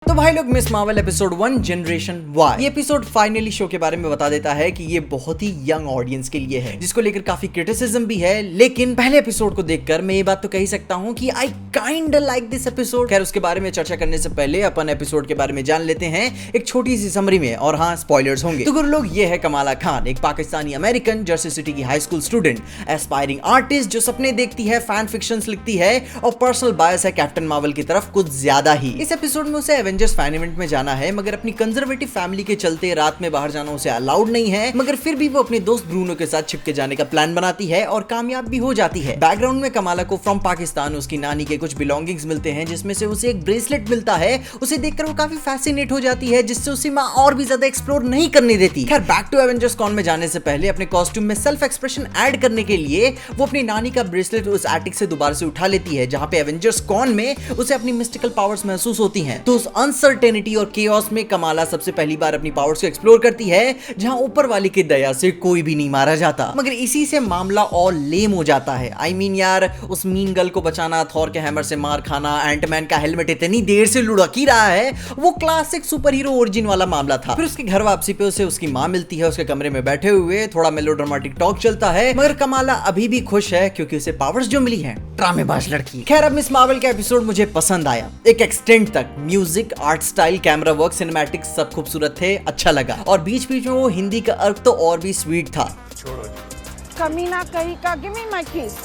तो भाई लोग, Miss Marvel episode 1 generation Y, ये एपिसोड फाइनली शो के बारे में बता देता है कि ये बहुत ही यंग ऑडियंस के लिए है, जिसको लेकर काफी क्रिटिसिज्म भी है। लेकिन पहले एपिसोड को देखकर मैं ये बात तो कह ही सकता हूँ कि I kind like this episode. खैर, उसके बारे में चर्चा करने से पहले अपन एपिसोड के बारे में जान लेते हैं एक छोटी सी समरी में, और हाँ, स्पॉयलर्स होंगे। तो गुरु लोग, ये है कमाला खान, एक पाकिस्तानी अमेरिकन जर्सी सिटी की high school student, aspiring artist जो सपने देखती है, फैन फिक्शंस लिखती है और पर्सनल बायस है कैप्टन मार्वल की तरफ कुछ ज्यादा ही। इस एपिसोड में उसे एवेंजर्स फैन इवेंट में जाना है, मगर अपनी कंजर्वेटिव फैमिली के चलते रात में बाहर जाना उसे अलाउड नहीं है। मगर फिर भी वो अपने दोस्त ब्रूनो के साथ छिपके जाने का प्लान बनाती है और कामयाब भी हो जाती है। बैकग्राउंड में कमाला को फ्रॉम पाकिस्तान उसकी नानी के कुछ बिलोंगिंग्स मिलते हैं, जिसमें से उसे एक ब्रेसलेट मिलता है। उसे देखकर वो काफी फैसिनेट हो जाती है, जिससे उसे माँ और भी ज्यादा एक्सप्लोर नहीं करने देती। खैर, बैक टू एवेंजर्स कॉन में जाने से पहले अपने कॉस्ट्यूम में सेल्फ एक्सप्रेशन ऐड करने के लिए वो अपनी नानी का ब्रेसलेट उस एटिक से दोबारा से उठा लेती है, जहां पे एवेंजर्स कॉन में उसे अपनी मिस्टिकल पावर्स महसूस होती हैं। तो उस अनसर्टेनिटी और केओस में कमाला सबसे पहली बार अपनी पावर्स को एक्सप्लोर करती है, जहां ऊपर वाले की दया से कोई भी नहीं मारा जाता। मगर इसी से मामला और लेम हो जाता है। आई मीन यार, उस मीन गर्ल को बचाना, थॉर के हैमर से मार खाना, एंटमैन का हेलमेट इतनी देर से लुढ़क ही रहा है, वो क्लासिक सुपर हीरो ओरिजिन वाला मामला था। फिर उसके घर वापसी पे उसे उसकी माँ मिलती है, उसके कमरे में बैठे हुए थोड़ा मेलोड्रामेटिक टॉक चलता है। मगर कमाला अभी भी खुश है क्योंकि उसे पावर्स जो मिली है, ड्रामेबाज लड़की। खैर, अब मिस मार्वल का एपिसोड मुझे पसंद आया एक एक्सटेंट तक। Music, art style, camera work, cinematics सब खूबसूरत थे, अच्छा लगा। और बीच बीच में वो हिंदी का अर्थ तो और भी स्वीट था। कमीना कहीं का, गिव मी माय किस।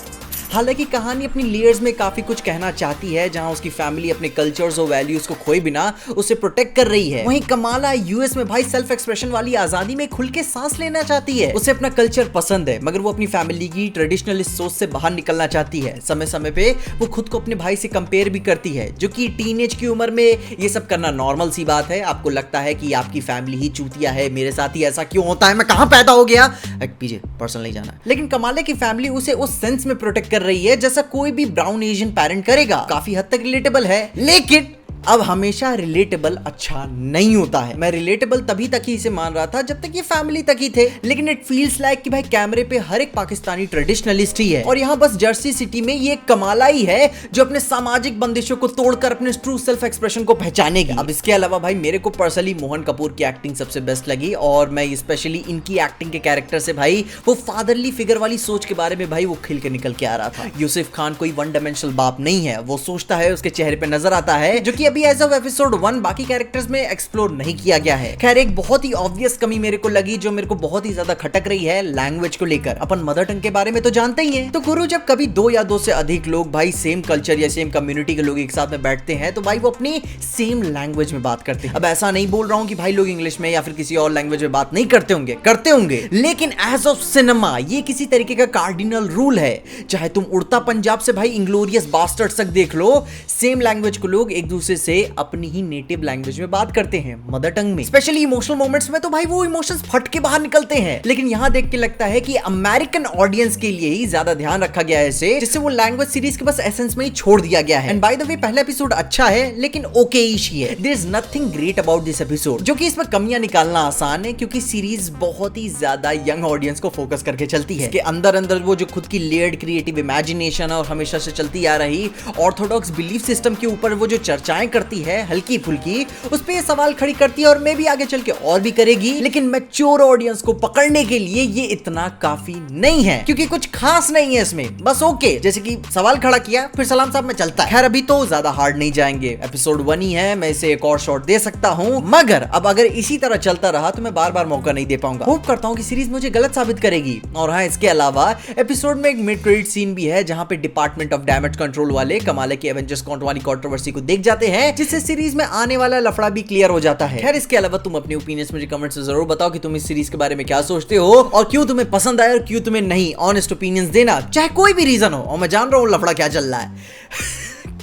हालांकि कहानी अपनी लेयर्स में काफी कुछ कहना चाहती है, जहां उसकी फैमिली अपने कल्चर्स और वैल्यूज को खोए बिना उसे प्रोटेक्ट कर रही है। वहीं कमाला यूएस में भाई सेल्फ एक्सप्रेशन वाली आजादी में खुल के सांस लेना चाहती है। उसे अपना कल्चर पसंद है, मगर वो अपनी फैमिली की ट्रेडिशनलिस्ट सोच से बाहर निकलना चाहती है। समय समय पे वो खुद को अपने भाई से कंपेयर भी करती है, जो कि टीनेज की उम्र में ये सब करना नॉर्मल सी बात है। आपको लगता है कि आपकी फैमिली ही चूतिया है, मेरे साथ ही ऐसा क्यों होता है, मैं कहां पैदा हो गया, पीछे पर्सनल नहीं जाना। लेकिन कमाले की फैमिली उसे उस सेंस में प्रोटेक्ट कर रही है जैसा कोई भी ब्राउन एशियन पेरेंट करेगा। काफी हद तक रिलेटेबल है, लेकिन अब हमेशा रिलेटेबल अच्छा नहीं होता है। मैं रिलेटेबल तभी तक ही इसे मान रहा था जब तक ये फैमिली तक ही थे, लेकिन इट फील्स लाइक कि भाई कैमरे पे हर एक पाकिस्तानी ट्रेडिशनलिस्ट ही है, और यहाँ बस जर्सी सिटी में ये कमाला ही है जो अपने सामाजिक बंदिशों को तोड़कर अपने ट्रू सेल्फ एक्सप्रेशन को पहचानेगी। अब इसके अलावा भाई मेरे को पर्सनली मोहन कपूर की एक्टिंग सबसे बेस्ट लगी, और मैं स्पेशली इनकी एक्टिंग के कैरेक्टर से भाई वो फादरली फिगर वाली सोच के बारे में भाई वो खिल के निकल के आ रहा था। यूसुफ खान कोई वन डायमेंशनल बाप नहीं है, वो सोचता है उसके चेहरे पे नजर आता है, जो कि अभी एज ऑफ एपिसोड 1 बाकी कैरेक्टर्स में एक्सप्लोर नहीं किया गया है। खैर, एक बहुत ही ऑब्वियस कमी मेरे को लगी, जो मेरे को बहुत ही ज्यादा खटक रही है, लैंग्वेज को लेकर। अपन मदर टंग के बारे में तो जानते ही हैं, तो गुरु जब कभी 2 या 2 से अधिक लोग भाई सेम कल्चर या सेम कम्युनिटी के लोग एक साथ में बैठते हैं, तो भाई वो अपनी सेम लैंग्वेज में बात करते हैं। अब ऐसा नहीं बोल रहा हूं कि भाई लोग इंग्लिश में या फिर किसी और लैंग्वेज में बात नहीं करते होंगे, लेकिन एज ऑफ सिनेमा ये किसी तरीके का कार्डिनल रूल है। चाहे तुम उड़ता पंजाब से भाई इंग्लोरियस बास्टर्ड्स तक देख लो, सेम लैंग्वेज को लोग एक दूसरे से अपनी ही नेटिव लैंग्वेज में बात करते हैं, मदर टंग में। स्पेशली इमोशनल मोमेंट्स में तो भाई वो इमोशंस फट के बाहर निकलते हैं। लेकिन यहाँ देख के लगता है कि अमेरिकन ऑडियंस के लिए ही ज्यादा ध्यान रखा गया है इसे, जिससे वो लैंग्वेज सीरीज के बस एसेंस में ही छोड़ दिया गया है। एंड बाय द वे, पहला एपिसोड अच्छा है, लेकिन ओके-इश ही है। There is nothing great about this episode, जो कि इसमें कमियां निकालना आसान है, क्योंकि सीरीज बहुत ही ज्यादा यंग ऑडियंस को फोकस करके चलती है। कि अंदर अंदर वो जो खुद की लेयर्ड क्रिएटिव इमेजिनेशन और हमेशा से चलती आ रही ऑर्थोडॉक्स बिलीफ सिस्टम के ऊपर वो जो चर्चाएं करती है हल्की फुल्की, उस पे सवाल खड़ी करती है, और मैं भी आगे चल के और भी करेगी। लेकिन मैच्योर ऑडियंस को पकड़ने के लिए ये इतना काफी नहीं है, क्योंकि कुछ खास नहीं है इसमें, बस ओके, जैसे कि सवाल खड़ा किया फिर सलाम साहब में चलता है। खैर, अभी तो ज्यादा हार्ड नहीं जाएंगे, एपिसोड 1 ही है, मैं इसे एक और शॉट दे सकता हूं, मगर अब अगर इसी तरह चलता रहा तो मैं बार बार मौका नहीं दे पाऊंगा। होप करता हूं कि सीरीज मुझे गलत साबित करेगी। और हाँ, इसके अलावा एपिसोड में एक मिड क्रेडिट सीन भी है, जहां पे डिपार्टमेंट ऑफ डैमेज कंट्रोल वाले कमाले की एवेंजर्स कॉन्ट वाली कंट्रोवर्सी को देख जाते हैं, जिससे सीरीज में आने वाला लफड़ा भी क्लियर हो जाता है। खैर, इसके अलावा तुम अपने ओपिनियंस मुझे कमेंट्स में जरूर बताओ कि तुम इस सीरीज के बारे में क्या सोचते हो, और क्यों तुम्हें पसंद आया और क्यों तुम्हें नहीं। ऑनेस्ट ओपिनियंस देना, चाहे कोई भी रीजन हो, और मैं जान रहा हूं लफड़ा क्या चल रहा है।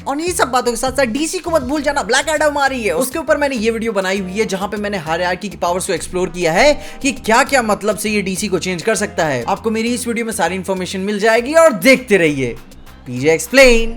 और ये सब बातों के साथ साथ डीसी को मत भूल जाना, ब्लैक एडम आ रही है, उसके ऊपर मैंने ये वीडियो बनाई हुई है, जहां पे मैंने हायरार्की की पावर्स को एक्सप्लोर किया है कि क्या क्या मतलब से ये डीसी को चेंज कर सकता है। आपको मेरी इस वीडियो में सारी इंफॉर्मेशन मिल जाएगी, और देखते रहिए पीजे एक्सप्लेन।